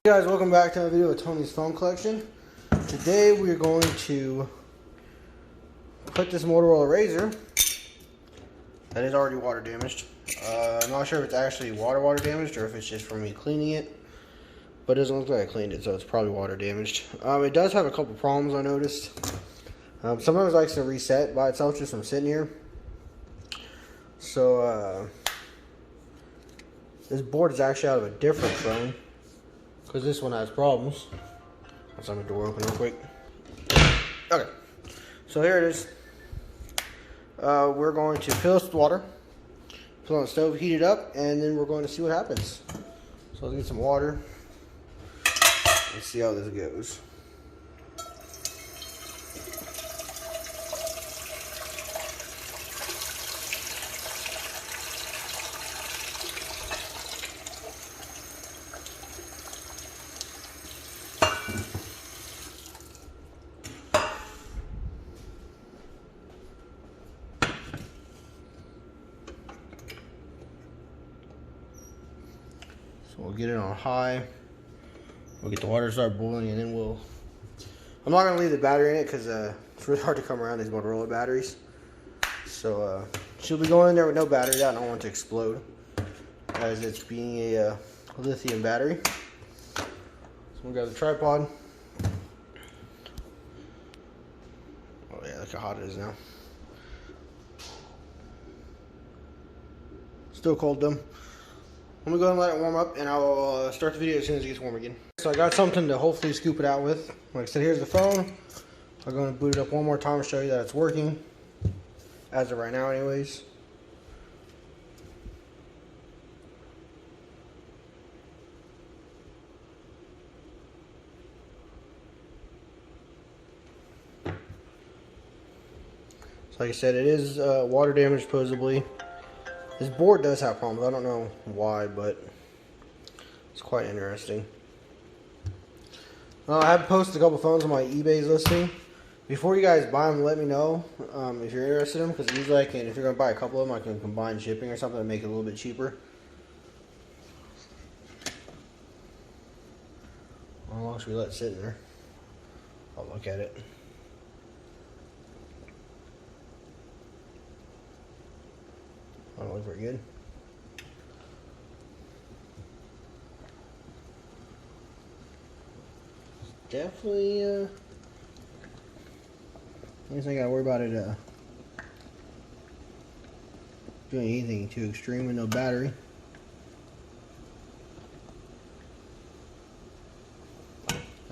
Hey guys, welcome back to another video of Tony's phone collection. Today we're going to put this Motorola Razr that is already water damaged. I'm not sure if it's actually water damaged or if it's just from me cleaning it, but it doesn't look like I cleaned it, so it's probably water damaged. It does have a couple problems I noticed. Sometimes it likes to reset by itself just from sitting here. So this board is actually out of a different phone, because this one has problems. Let's have the door open real quick. Okay, so here it is. We're going to fill this with water, put it on the stove, heat it up, and then we're going to see what happens. So let's get some water and see how this goes. So we'll get it on high. We'll get the water to start boiling, and then we'll... I'm not going to leave the battery in it because it's really hard to come around these Motorola batteries. So she'll be going in there with no battery. I don't want it to explode, as it's being a lithium battery. So we'll grab the tripod. Oh yeah, look how hot it is now. Still cold though. I'm gonna go ahead and let it warm up, and I'll start the video as soon as it gets warm again. So I got something to hopefully scoop it out with. Like I said, here's the phone. I'm gonna boot it up one more time to show you that it's working. As of right now anyways. So like I said, it is water damage supposedly. This board does have problems. I don't know why, but it's quite interesting. I have posted a couple phones on my eBay's listing. Before you guys buy them, let me know if you're interested in them, because usually I can, if you're going to buy a couple of them, I can combine shipping or something to make it a little bit cheaper. How long should we let it sit in there? I'll look at it. I don't look very good. Definitely, I guess I gotta worry about it doing anything too extreme with no battery.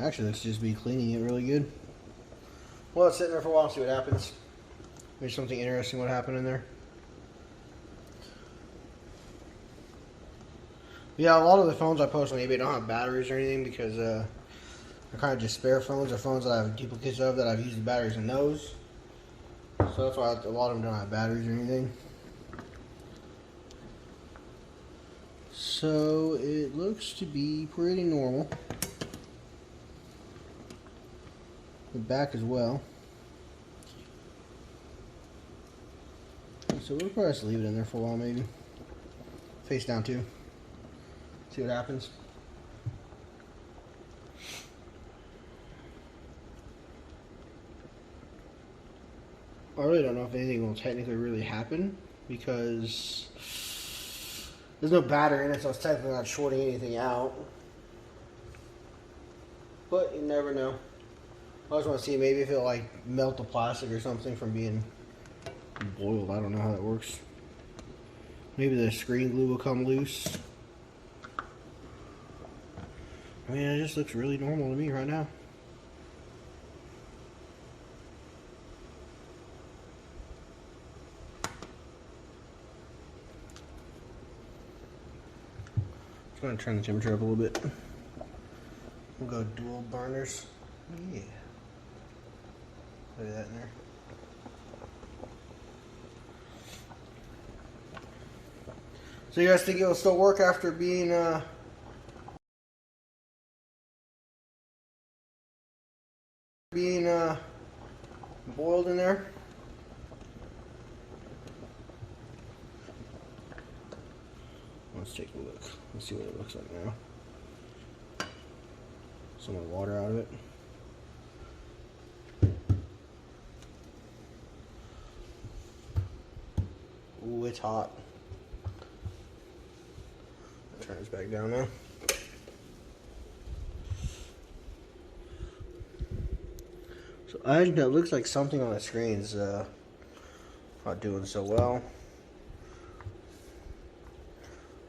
Actually, let's just be cleaning it really good. Well, it's sitting there for a while and see what happens. Maybe something interesting would happen in there. Yeah, a lot of the phones I post on eBay don't have batteries or anything because they're kind of just spare phones or phones that I have duplicates of that I've used the batteries in those. So that's why a lot of them don't have batteries or anything. So it looks to be pretty normal. The back as well. So we'll probably just leave it in there for a while maybe. Face down too. See what happens. I really don't know if anything will technically really happen because there's no battery in it, so it's technically not shorting anything out. But you never know. I just want to see maybe if it'll like melt the plastic or something from being boiled. I don't know how that works. Maybe the screen glue will come loose. I mean, it just looks really normal to me right now. Just going to turn the temperature up a little bit. We'll go dual burners. Yeah. Look at that in there. So you guys think it'll still work after being boiled in there? Let's take a look. Let's see what it looks like now. some of the water out of it. Ooh, it's hot. I'll turn this back down now. So it looks like something on the screen's not doing so well.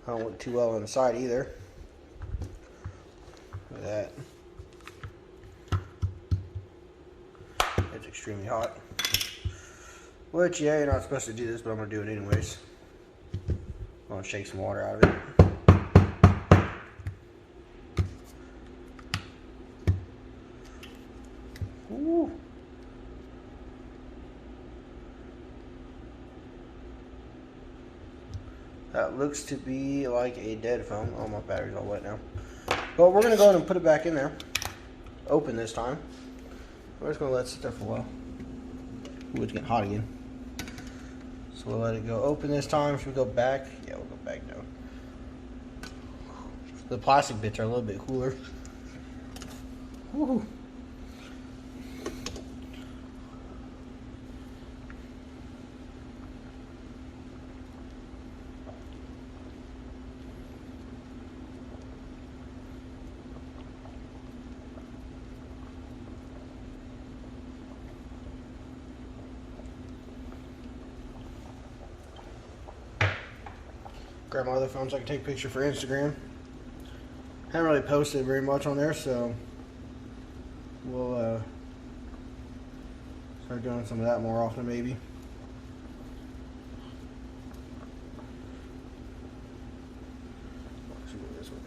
I don't look too well on the side either. Look at that. It's extremely hot. Which, yeah, you're not supposed to do this, but I'm going to do it anyways. I'm going to shake some water out of it. Ooh. That looks to be like a dead phone. Oh, my battery's all wet now. But we're going to go ahead and put it back in there. Open this time. We're just going to let it sit there for a while. Ooh, it's getting hot again. So we'll let it go open this time. Should we go back? Yeah, we'll go back down. The plastic bits are a little bit cooler. Woo. Grab my other phone so I can take a picture for Instagram. Haven't really posted very much on there, so we'll start doing some of that more often maybe. Let's go this way.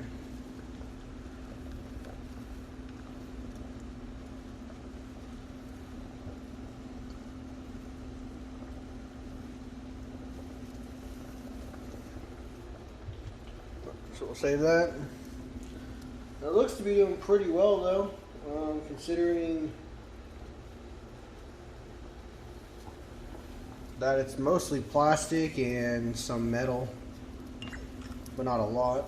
So we'll save that. It looks to be doing pretty well though, considering that it's mostly plastic and some metal, but not a lot.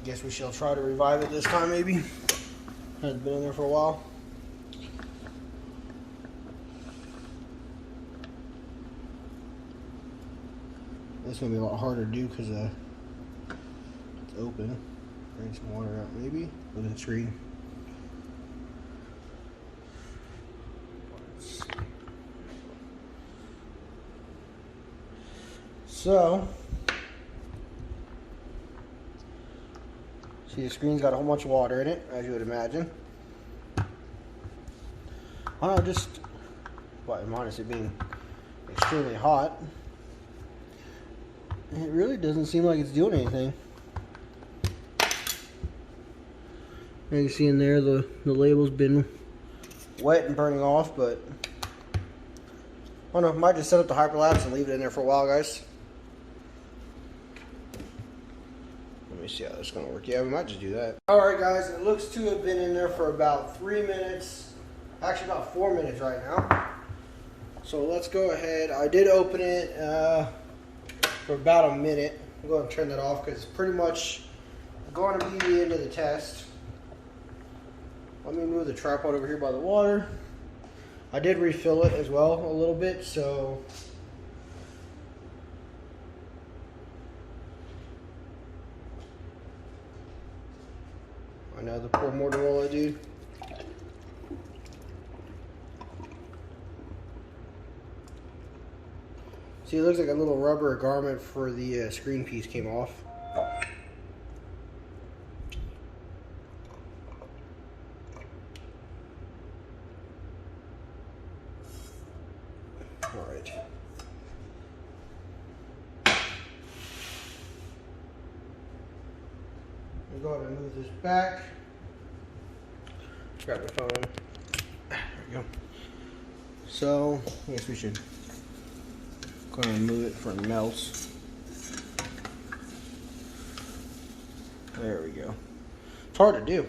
Guess we shall try to revive it this time maybe. Hasn't been in there for a while. This is going to be a lot harder to do because it's open. Bring some water out maybe. Look at the screen. So, see, the screen's got a whole bunch of water in it, as you would imagine. I don't know, just, well, minus it being extremely hot. It really doesn't seem like it's doing anything. You can see in there the label's been wet and burning off, but I don't know, might just set up the hyperlapse and leave it in there for a while, guys. Let me see how this is going to work. Yeah, we might just do that. Alright guys, it looks to have been in there for about 3 minutes. Actually about 4 minutes right now. So let's go ahead. I did open it for about a minute. I'm going to turn that off because it's pretty much going to be the end of the test. Let me move the tripod over here by the water. I did refill it as well a little bit, so I know the poor Motorola dude. See, it looks like a little rubber garment for the screen piece came off. Alright. I'll go ahead and move this back. Grab the phone. There we go. So, I guess we should go ahead and move it before it melts. There we go. It's hard to do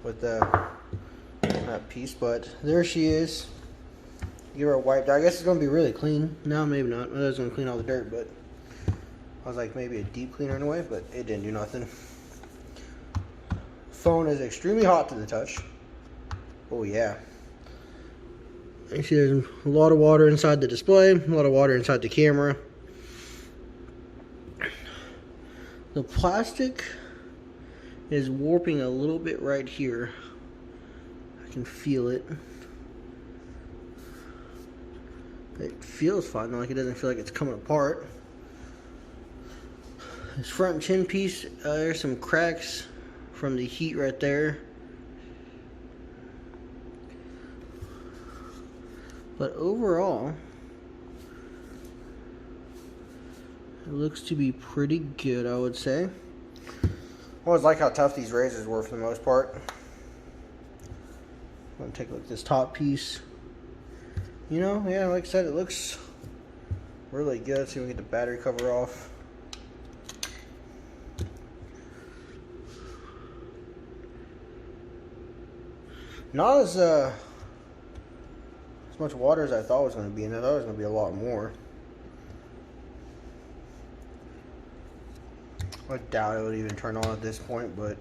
with that piece, but there she is. Give her a wipe down. I guess it's going to be really clean. No, maybe not. I was going to clean all the dirt, but I was like maybe a deep cleaner in a way, but it didn't do nothing. phone is extremely hot to the touch. Oh yeah. You see there's a lot of water inside the display, a lot of water inside the camera. The plastic is warping a little bit right here. I can feel it. It feels fine, like it doesn't feel like it's coming apart. This front chin piece, there's some cracks from the heat right there. But overall, it looks to be pretty good, I would say. I always like how tough these razors were for the most part. I'm gonna take a look at this top piece. You know, yeah, like I said, it looks really good. Let's see if we can get the battery cover off. Not as much water as I thought was going to be in it. I thought it was going to be a lot more. I doubt it would even turn on at this point, but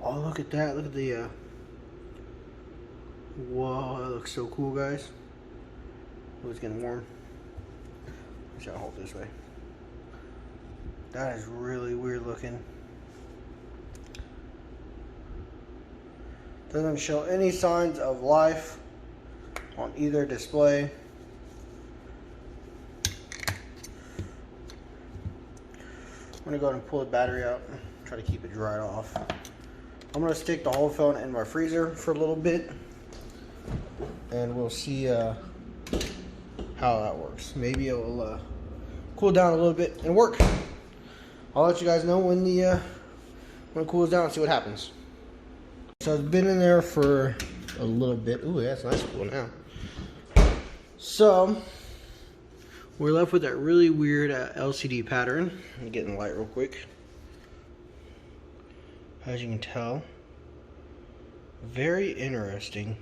oh, look at that! Look at the whoa, that looks so cool, guys. Oh, it's getting warm. I should hold this way. That is really weird looking. Doesn't show any signs of life on either display. I'm gonna go ahead and pull the battery out and try to keep it dried off. I'm gonna stick the whole phone in my freezer for a little bit, and we'll see how that works. Maybe it will cool down a little bit and work. I'll let you guys know when it cools down and see what happens. So it's been in there for a little bit. Ooh, that's nice and cool now. So we're left with that really weird LCD pattern. I'm getting the light real quick. As you can tell, very interesting.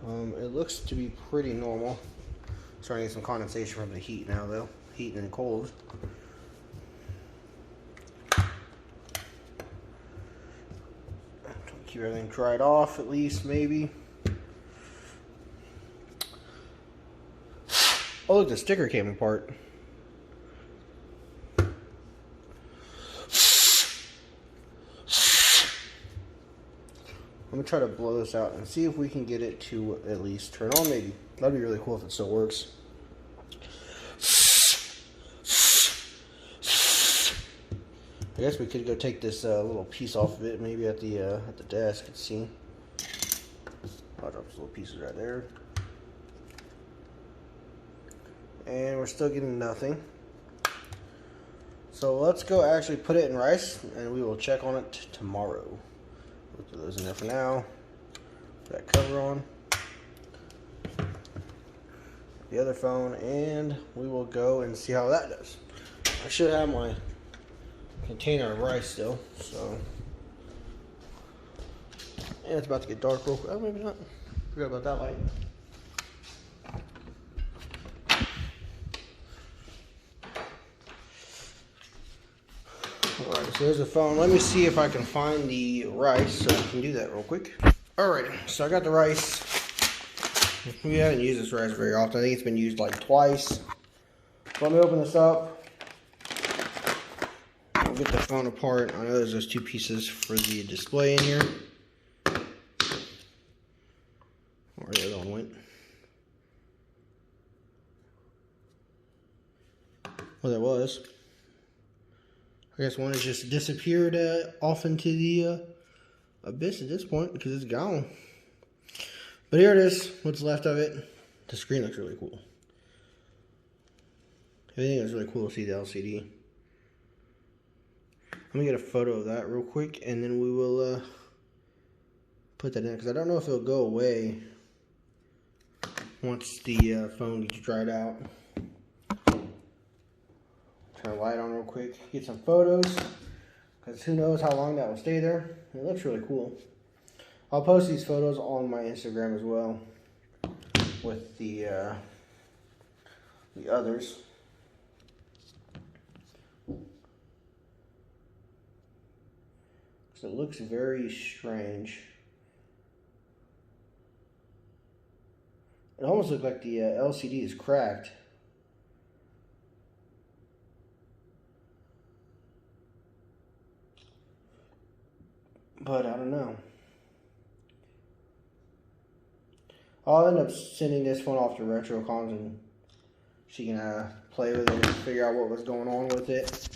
It looks to be pretty normal. Starting to get some condensation from the heat now, though. Heat and cold. Keep everything dried off at least, maybe. Oh, look, the sticker came apart. I'm gonna try to blow this out and see if we can get it to at least turn on, maybe. That'd be really cool if it still works. I guess we could go take this little piece off of it, maybe at the desk. Let's see. I'll drop those little pieces right there. And we're still getting nothing. So let's go actually put it in rice, and we will check on it tomorrow. We'll put those in there for now. Put that cover on. The other phone, and we will go and see how that does. I should have my container of rice still, so. And it's about to get dark real quick. Oh, maybe not. Forgot about that light. Alright, so there's the phone. Let me see if I can find the rice so I can do that real quick. Alright, so I got the rice. We haven't used this rice very often. I think it's been used like twice. So let me open this up. I'll get the phone apart. I know there's those two pieces for the display in here. Where the other one went. Well, that was. I guess one has just disappeared off into the abyss at this point because it's gone. But here it is, what's left of it. The screen looks really cool. I think it's really cool to see the LCD. Let me get a photo of that real quick, and then we will put that in, because I don't know if it'll go away once the phone gets dried out. Turn the light on real quick, get some photos, because who knows how long that will stay there. It looks really cool. I'll post these photos on my Instagram as well with the others. because it looks very strange. It almost looks like the LCD is cracked. But I don't know. I'll end up sending this one off to RetroCons and she can play with it and figure out what was going on with it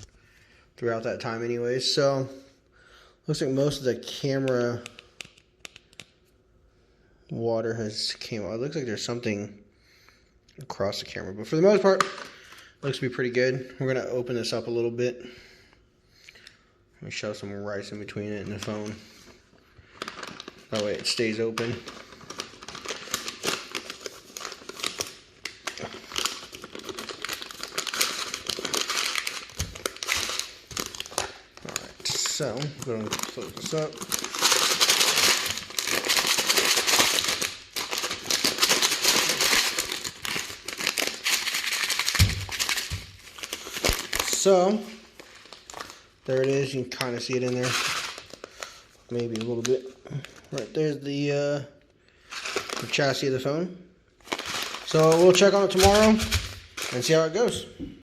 throughout that time anyways. So, looks like most of the camera water has came out. It looks like there's something across the camera. But for the most part, looks to be pretty good. We're going to open this up a little bit. Let me shove some rice in between it and the phone. That way it stays open. Alright, so I'm going to close this up. So, there it is. You can kind of see it in there. Maybe a little bit. Right there's the chassis of the phone. So we'll check on it tomorrow and see how it goes.